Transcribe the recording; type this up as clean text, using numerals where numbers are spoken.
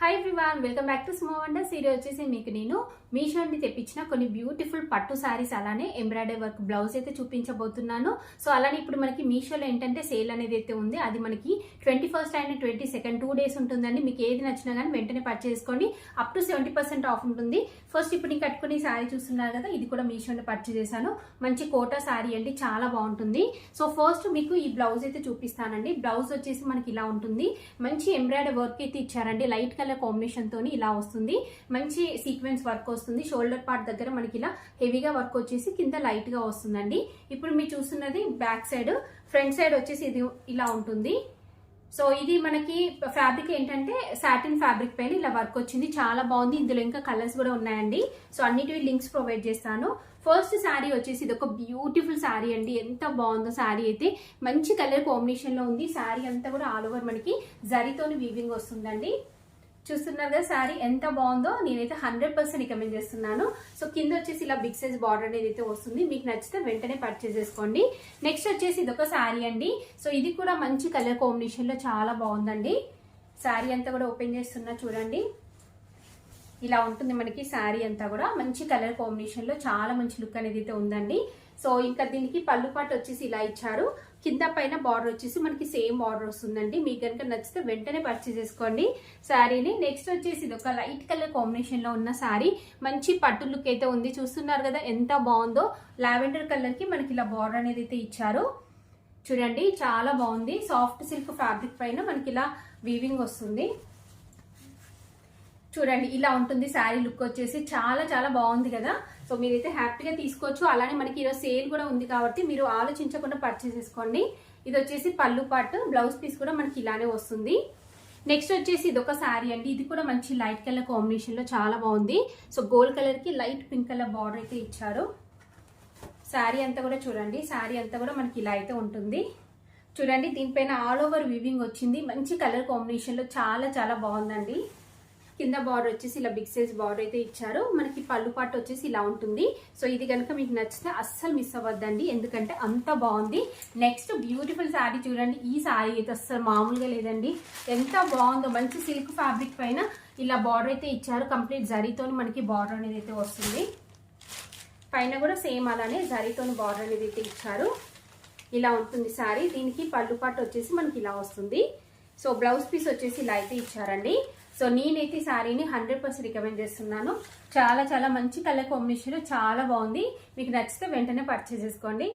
Hi everyone, welcome back to Smo Wonders. ఈ రోజు వచ్చేసి మీకు నేను మీషో నుండి తెప్పించిన కొన్ని బ్యూటిఫుల్ పట్టు సారీస్ అలానే ఎంబ్రాయిడరీ వర్క్ బ్లౌజ్ అయితే చూపించబోతున్నాను. సో అలానే ఇప్పుడు మనకి మీషోలో ఏంటంటే సేల్ అనేది అయితే ఉంది. అది మనకి 21st అండ్ 22nd 2 days ఉంటుందండి. మీకు ఏది నచ్చినా కానీ వెంటనే పర్చేస్ చేసుకోండి. అప్ టు 70% ఆఫ్ ఉంటుంది. ఫస్ట్ ఇప్పుడు నేను కట్టుకుని సారీ చూస్తున్నారు కదా, ఇది కూడా మీషో నుండి పర్చేస్ చేశాను. మంచి కోటా సారీ అండి, చాలా బాగుంటుంది. సో ఫస్ట్ మీకు ఈ బ్లౌజ్ అయితే చూపిస్తానండి. బ్లౌజ్ వచ్చేసి మనకి ఇలా ఉంటుంది. మంచి ఎంబ్రాయిడరీ వర్క్ అయితే ఇచ్చారండి. లైట్ కలర్ కాంబినేషన్ తోని ఇలా వస్తుంది. మంచి సీక్వెన్స్ వర్క్ వస్తుంది. షోల్డర్ పార్ట్ దగ్గర మనకి ఇలా హెవీగా వర్క్ వచ్చేసి కింద లైట్ గా వస్తుందండి. ఇప్పుడు మీరు చూస్తున్నది బ్యాక్ సైడ్. ఫ్రంట్ సైడ్ వచ్చేసి ఇది ఇలా ఉంటుంది. సో ఇది మనకి ఫ్యాబ్రిక్ ఏంటంటే సాటిన్ ఫ్యాబ్రిక్ పైన ఇలా వర్క్ వచ్చింది, చాలా బాగుంది. ఇందులో ఇంకా కలర్స్ కూడా ఉన్నాయండి. సో అన్నిటివి లింక్స్ ప్రొవైడ్ చేస్తాను. ఫస్ట్ శారీ వచ్చేసి ఇది ఒక బ్యూటిఫుల్ శారీ అండి. ఎంత బాగుందో శారీ అయితే, మంచి కలర్ కాంబినేషన్ లో ఉంది. శారీ అంతా కూడా ఆల్ ఓవర్ మనకి జరీతోని వీవింగ్ వస్తుందండి. చూస్తున్నారు కదా శారీ ఎంత బాగుందో. నేనైతే 100% రికమెండ్ చేస్తున్నాను. సో కింద వచ్చేసి ఇలా బిగ్ సైజ్ బార్డర్ అనేది అయితే వస్తుంది. మీకు నచ్చితే వెంటనే పర్చేస్ చేసుకోండి. నెక్స్ట్ వచ్చేసి ఇది ఒక శారీ అండి. సో ఇది కూడా మంచి కలర్ కాంబినేషన్ లో చాలా బాగుందండి. శారీ అంతా కూడా ఓపెన్ చేస్తున్నా చూడండి. ఇలా ఉంటుంది మనకి శారీ అంతా కూడా. మంచి కలర్ కాంబినేషన్ లో చాలా మంచి లుక్ అనేది అయితే ఉందండి. సో ఇంకా దీనికి పళ్ళు పాటు వచ్చేసి ఇలా ఇచ్చారు. కింద పైన బార్డర్ వచ్చేసి మనకి సేమ్ బార్డర్ వస్తుందండి. మీకు కనుక నచ్చితే వెంటనే పర్చేస్ చేసుకోండి శారీని. నెక్స్ట్ వచ్చేసి ఇది ఒక లైట్ కలర్ కాంబినేషన్ లో ఉన్న శారీ. మంచి పట్టు లుక్ అయితే ఉంది. చూస్తున్నారు కదా ఎంత బాగుందో. లావెండర్ కలర్ కి మనకి ఇలా బార్డర్ అనేది అయితే ఇచ్చారు. చూడండి చాలా బాగుంది. సాఫ్ట్ సిల్క్ ఫ్యాబ్రిక్ పైన మనకి ఇలా వీవింగ్ వస్తుంది. చూడండి ఇలా ఉంటుంది శారీ లుక్ వచ్చేసి. చాలా చాలా బాగుంది కదా. సో మీరైతే హ్యాపీగా తీసుకోవచ్చు. అలానే మనకి ఈరోజు సేల్ కూడా ఉంది కాబట్టి మీరు ఆలోచించకుండా పర్చేస్ చేసుకోండి. ఇది వచ్చేసి పళ్ళు పాటు. బ్లౌజ్ పీస్ కూడా మనకి ఇలానే వస్తుంది. నెక్స్ట్ వచ్చేసి ఇది ఒక శారీ అండి. ఇది కూడా మంచి లైట్ కలర్ కాంబినేషన్ లో చాలా బాగుంది. సో గోల్డ్ కలర్ కి లైట్ పింక్ కలర్ బార్డర్ అయితే ఇచ్చారు. శారీ అంతా కూడా చూడండి. శారీ అంతా కూడా మనకి ఇలా అయితే ఉంటుంది. చూడండి దీనిపైన ఆల్ ఓవర్ వీవింగ్ వచ్చింది. మంచి కలర్ కాంబినేషన్ లో చాలా చాలా బాగుందండి. కింద బార్డర్ వచ్చేసి ఇలా బిగ్ సైజ్ బార్డర్ అయితే ఇచ్చారు. మనకి పళ్ళు పాటు వచ్చేసి ఇలా ఉంటుంది. సో ఇది కనుక మీకు నచ్చితే అస్సలు మిస్ అవ్వద్దండి, ఎందుకంటే అంత బాగుంది. నెక్స్ట్ బ్యూటిఫుల్ శారీ చూడండి. ఈ శారీ అయితే అస్సలు మామూలుగా లేదండి. ఎంత బాగుందో. మంచి సిల్క్ ఫ్యాబ్రిక్ పైన ఇలా బార్డర్ అయితే ఇచ్చారు. కంప్లీట్ జరీతో మనకి బార్డర్ అనేది అయితే వస్తుంది. పైన కూడా సేమ్ అలానే జరీతో బార్డర్ అనేది అయితే ఇచ్చారు. ఇలా ఉంటుంది శారీ. దీనికి పళ్ళు పాటు వచ్చేసి మనకి ఇలా వస్తుంది. సో బ్లౌజ్ పీస్ వచ్చేసి ఇలా అయితే ఇచ్చారండి. సో నేనైతే శారీని 100% రికమెండ్ చేస్తున్నాను. చాలా చాలా మంచి కలర్ కాంబినేషన్, చాలా బాగుంది. మీకు నచ్చితే వెంటనే పర్చేస్ చేసుకోండి.